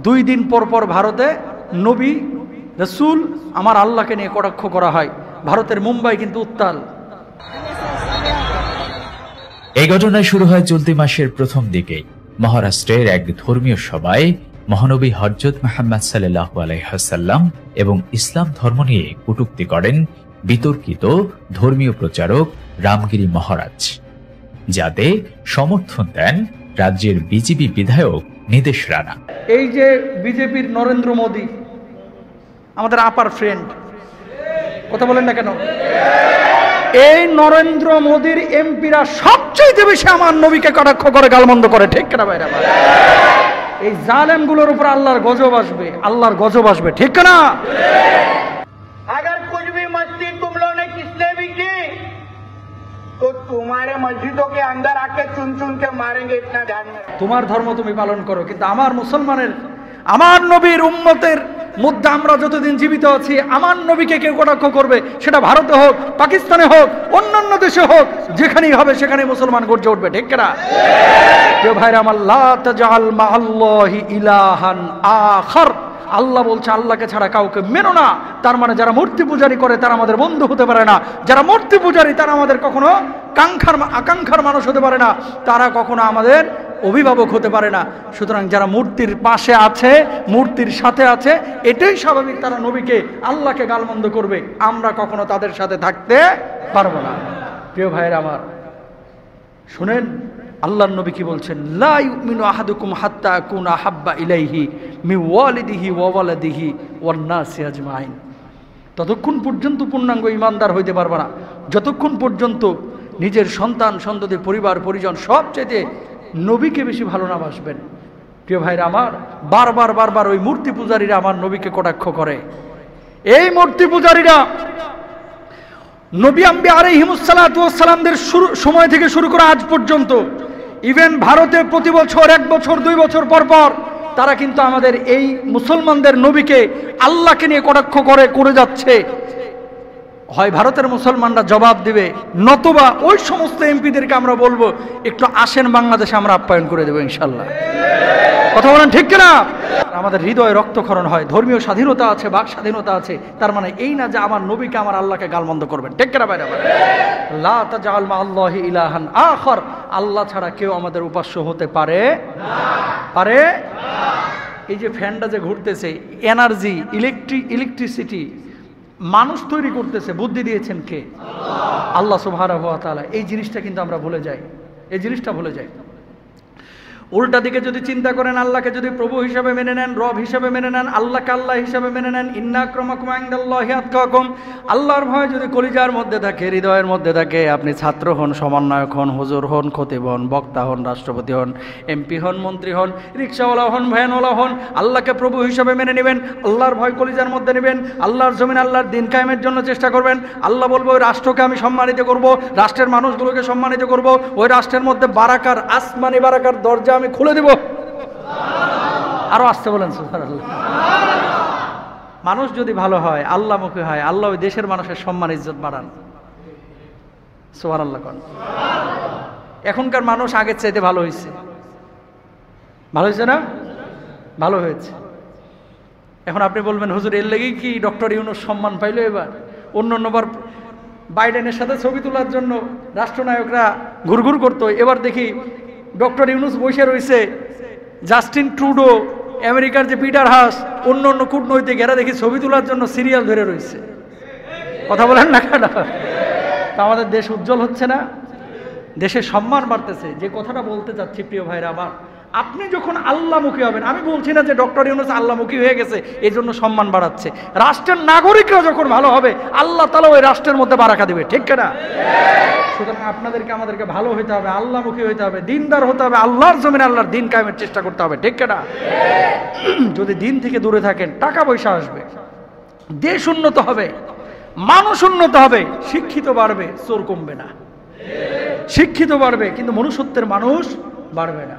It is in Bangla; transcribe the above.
2 দিন পর পর ভারতে নবী রাসূল আমার আল্লাহকে নিয়ে কটাক্ষ করা হয়। ভারতের মুম্বাই কিন্তু উত্তাল। এই ঘটনায় শুরু হয় চলতি মাসের প্রথম দিকে মহারাষ্ট্রের এক ধর্মীয় সভায় মহানবী হযরত মুহাম্মদ সাল্লাল্লাহু আলাইহি ওয়াসাল্লাম এবং ইসলাম ধর্ম নিয়ে কটূক্তি করেন বিতর্কিত ধর্মীয় প্রচারক রামগিরি মহারাজ, যাতে সমর্থন দেন রাজ্যের বিজেপি বিধায়ক নিদেশ রানা। এই যে বিজেপির নরেন্দ্র মোদী আমাদের আপার ফ্রেন্ড, কথা বলেন না কেন? এই নরেন্দ্র মোদীর এমপিরা সবচেয়ে বেশি আমার নবীকে কটাক্ষ করে, গালমন্দ করে, ঠিক কিনা ভাইরা? এই জালেমগুলোর উপর আল্লাহর গজব আসবে, আল্লাহর গজব আসবে, ঠিক কিনা? अगर कुछ भी मस्ती तुम लोगों ने किसने भी की तो तुम्हारे मस्जिदों के अंदर आके चुन चुन के मारेंगे, इतना ध्यान में। তোমার ধর্ম তুমি পালন করো, কিন্তু আমার মুসলমানের, আমার নবীর উম্মতের মধ্যে আমরা যতদিন জীবিত আছি আমার নবীকে কেউ কটাক্ষ করবে, সেটা ভারতে হোক, পাকিস্তানে হোক, অন্যান্য দেশে হোক, যেখানেই হবে সেখানে মুসলমান গর্জে উঠবে, ঠিক কিনা? প্রিয় ভাইরা আমার, লা তাজআল মাআল্লাহি ইলাহান আখার, আল্লাহ বলছে আল্লাহকে ছাড়া কাউকে মেনো না। তার মানে যারা মূর্তি পূজারি করে তারা আমাদের বন্ধু হতে পারে না, যারা মূর্তি পূজারি তারা আমাদের কখনো আকাঙ্ক্ষার মানুষ হতে পারে না, তারা কখনো আমাদের অভিভাবক হতে পারে না। সুতরাং যারা মূর্তির পাশে আছে, মূর্তির সাথে আছে, এটাই স্বাভাবিক, তারা নবীকে আল্লাহকে গালমন্দ করবে। আমরা কখনো তাদের সাথে থাকতে পারবো না। প্রিয় ভাইয়েরা আমার, শুনেন আল্লাহর নবী কি বলছেন, লা ইউমিনু আহাদুকুম হাত্তা আকুনা হাব্বা ইলাইহি মিন ওয়ালিদিহি ওয়া ওয়ালাদিহি ওয়ান নাসি আজমাইন। ততক্ষণ পর্যন্ত পূর্ণাঙ্গ ঈমানদার হইতে পারবে না যতক্ষণ পর্যন্ত নিজের সন্তান সন্ততি পরিবার পরিজন সবচেয়ে নবীকে বেশি ভালো না বাসবেন। প্রিয় ভাইরা আমার, বারবার ওই মূর্তি পূজারীরা আমার নবীকে কটাক্ষ করে। এই মূর্তি পূজারীরা নবী আম্বিয়া আলাইহিমুস সালাতু ওয়াস সালামদের সময় থেকে শুরু করে আজ পর্যন্ত, ইভেন ভারতে প্রতি বছর 1 বছর 2 বছর পর পর তারা কিন্তু আমাদের এই মুসলমানদের নবীকে আল্লাহকে নিয়ে কটাক্ষ করে যাচ্ছে। হয় ভারতের মুসলমানরা জবাব দিবে, নতুবা ওই সমস্ত এমপিদেরকে আমরা বলবো একটু আসেন বাংলাদেশে, আমরা আপ্যায়ন করে দেবো ইনশাল্লাহ। কথা বলেন ঠিক কিনা? আমাদের হৃদয়ে রক্তক্ষরণ হয়, ধর্মীয় স্বাধীনতা আছে, বাক স্বাধীনতা আছে, তার মানে এই না যে আমার নবীকে আমার আল্লাহকে গালমন্দ করবেন, ঠিক কিনা ভাইরা? লা তাজআল মাআল্লাহি ইলাহান আখার, আল্লাহ ছাড়া কেউ আমাদের উপাস্য হতে পারে না। এই যে ফ্যানটা যে ঘুরতেছে, এনার্জি, ইলেকট্রিসিটি মানুষ তৈরি করতেছে, বুদ্ধি দিয়েছেন কে? আল্লাহ সুবহানাহু ওয়া তাআলা। এই জিনিসটা কিন্তু আমরা ভুলে যাই, এই জিনিসটা ভুলে যাই। উল্টা দিকে যদি চিন্তা করেন, আল্লাহকে যদি প্রভু হিসাবে মেনে নেন, রব হিসাবে মেনে নেন, আল্লাহকে আল্লাহ হিসাবে মেনে নেন, ইন্না আক্রামাকুম ইনদাল্লাহি আতকাকুম, আল্লাহর ভয় যদি কলিজার মধ্যে থাকে, হৃদয়ের মধ্যে থাকে, আপনি ছাত্র হন, সমন্বয়ক হন, হুজুর হন, খতিব হন, বক্তা হন, রাষ্ট্রপতি হন, এমপি হন, মন্ত্রী হন, রিকশাওয়ালা হন, ভ্যানওয়ালা হন, আল্লাহকে প্রভু হিসাবে মেনে নেবেন, আল্লাহর ভয় কলিজার মধ্যে নেবেন, আল্লাহর জমিন আল্লাহর দিন কায়েমের জন্য চেষ্টা করবেন। আল্লাহ বলবো ওই রাষ্ট্রকে আমি সম্মানিত করব, রাষ্ট্রের মানুষগুলোকে সম্মানিত করব, ওই রাষ্ট্রের মধ্যে বারাকার, আসমানি বারাকার দরজা আমি খুলে দেব। আরো আসতে বলেন সুবহানাল্লাহ। মানুষ যদি ভালো হয়, আল্লাহমুখী হয়, আল্লাহ ওই দেশের মানুষের সম্মান ইজ্জত বাড়ান। সুবহানাল্লাহ কোন? এখনকার মানুষ আগের চাইতে ভালো হয়েছে, ভালো হয়েছে না? ভালো হয়েছে। এখন আপনি বলবেন হুজুর এর লেগেই কি ডক্টর ইউনূস সম্মান পাইলো এবার? অন্যবার বাইডেনের সাথে ছবি তোলার জন্য রাষ্ট্রনায়করা ঘুরঘুর করতো, এবার দেখি ডক্টর ইউনূস বসে রয়েছে, জাস্টিন ট্রুডো, আমেরিকার যে পিটার হাস, অন্য কূটনৈতিক, এরা দেখি ছবি তোলার জন্য সিরিয়াল ধরে রয়েছে। কথা বলেন না কেন? তা আমাদের দেশ উজ্জ্বল হচ্ছে না? দেশের সম্মান বাড়তেছে। যে কথাটা বলতে চাচ্ছি প্রিয় ভাইরা আমার, আপনি যখন আল্লাহমুখী হবেন, আমি বলছি না যে ডক্টর ইউনূস আল্লাহমুখী হয়ে গেছে এই জন্য সম্মান বাড়াচ্ছে, রাষ্ট্রের নাগরিকরা যখন ভালো হবে আল্লাহ তাআলা ওই রাষ্ট্রের মধ্যে বারাকা দিবে, ঠিক কিনা? সুতরাং আপনাদেরকে আমাদেরকে ভালো হইতে হবে, আল্লাহমুখী হইতে হবে, দিনদার হতে হবে, আল্লাহর জমিনে আল্লাহর দিন কায়েমের চেষ্টা করতে হবে, ঠিক কিনা? যদি দিন থেকে দূরে থাকেন, টাকা পয়সা আসবে, দেশ উন্নত হবে, মানুষ উন্নত হবে, শিক্ষিত বাড়বে, চোর কমবে না। শিক্ষিত বাড়বে কিন্তু মনুষ্যত্বের মানুষ বাড়বে না।